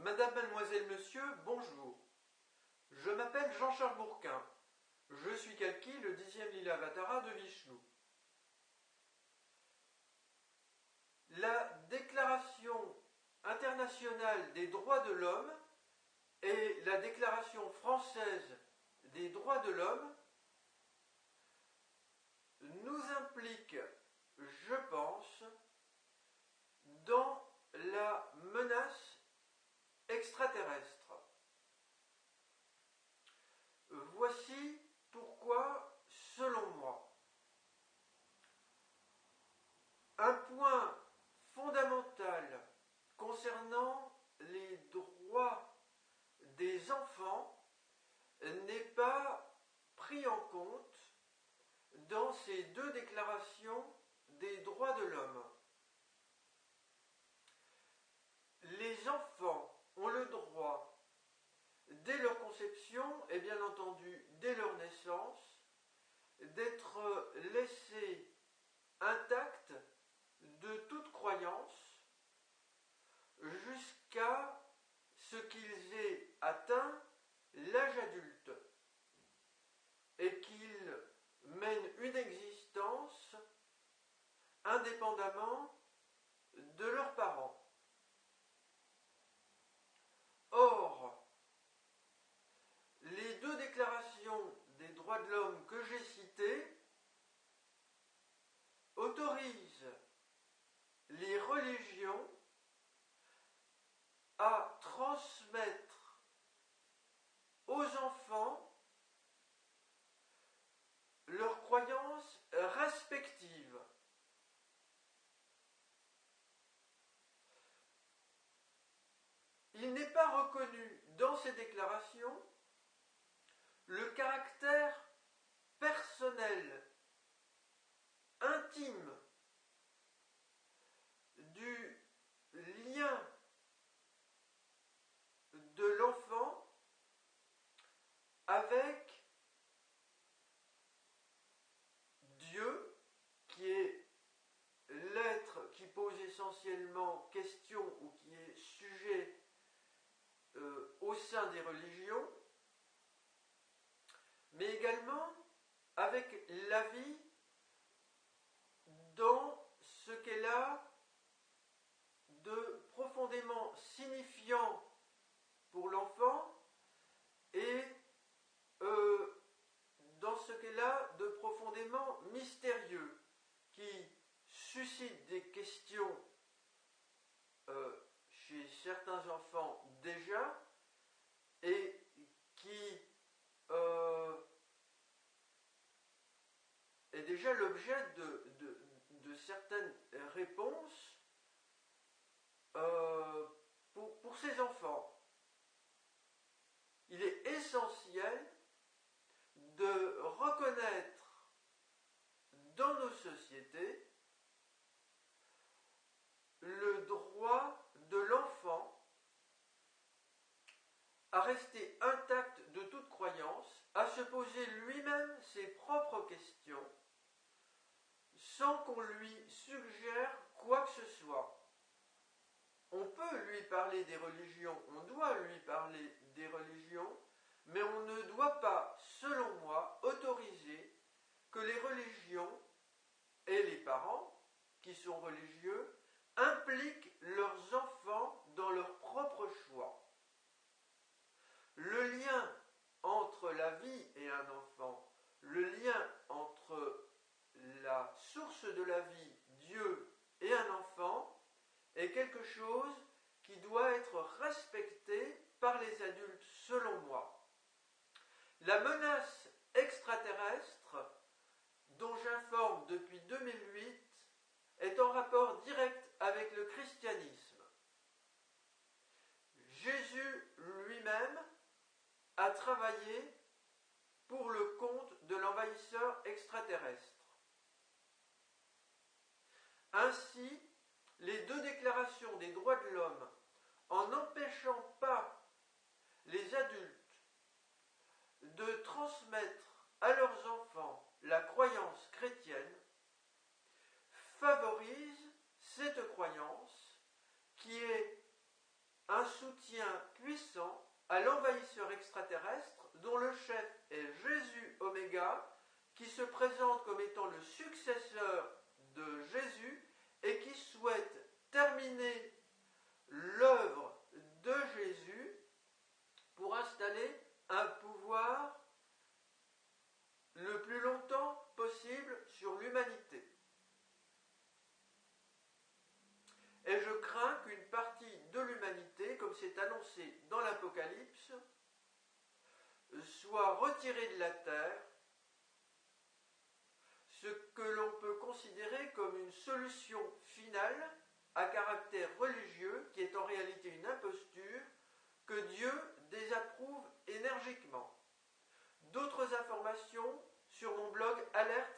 Madame, mademoiselle, monsieur, bonjour. Je m'appelle Jean-Charles Bourquin. Je suis Kalki, le 10e Lilavatara de Vishnu. La Déclaration internationale des droits de l'homme et la Déclaration française des droits de l'homme nous impliquent, je pense, dans la menace extraterrestre. Voici pourquoi, selon moi, un point fondamental concernant les droits des enfants n'est pas pris en compte dans ces deux déclarations des droits de l'homme. Les enfants ont le droit, dès leur conception et bien entendu dès leur naissance, d'être laissés intacts de toute croyance jusqu'à ce qu'ils aient atteint l'âge adulte et qu'ils mènent une existence indépendamment de leurs parents. Or, les deux déclarations des droits de l'homme que j'ai citées autorisent les religions à transmettre aux enfants leurs croyances respectives. Il n'est pas reconnu dans ces déclarations le caractère personnel, intime, du lien de l'enfant avec Dieu, qui est l'être qui pose essentiellement question ou qui est sujet au sein des religions, mais également avec la vie dans ce qu'elle a de profondément signifiant pour l'enfant et dans ce qu'elle a de profondément mystérieux, qui suscite des questions chez certains enfants déjà, et qui est déjà l'objet de certaines réponses pour ces enfants. Il est essentiel de reconnaître dans nos sociétés le droit de l'enfant à rester intact de toute croyance, à se poser lui-même ses propres questions, sans qu'on lui suggère quoi que ce soit. On peut lui parler des religions, on doit lui parler des religions, mais on ne doit pas, selon moi, autoriser que les religions et les parents qui sont religieux impliquent leurs enfants dans leurs propres choix. Le lien entre la vie et un enfant, le lien entre la source de la vie, Dieu, et un enfant, est quelque chose qui doit être respecté par les adultes, selon moi. La menace extraterrestre, dont j'informe depuis 2008, est en rapport direct avec le christianisme. Jésus lui-même a travaillé pour le compte de l'envahisseur extraterrestre. Ainsi, les deux déclarations des droits de l'homme, en n'empêchant pas les adultes de transmettre à leurs enfants la croyance chrétienne, favorisent cette croyance qui est un soutien soutien puissant à l'envahisseur extraterrestre dont le chef est Jésus Oméga, qui se présente comme étant le successeur de Jésus et qui souhaite terminer l'œuvre de Jésus pour installer un pouvoir le plus longtemps possible sur l'humanité. Et je crains qu'une partie de l'humanité, comme c'est annoncé dans l'Apocalypse, soit retirée de la terre, ce que l'on peut considérer comme une solution finale à caractère religieux, qui est en réalité une imposture, que Dieu désapprouve énergiquement. D'autres informations sur mon blog Alerte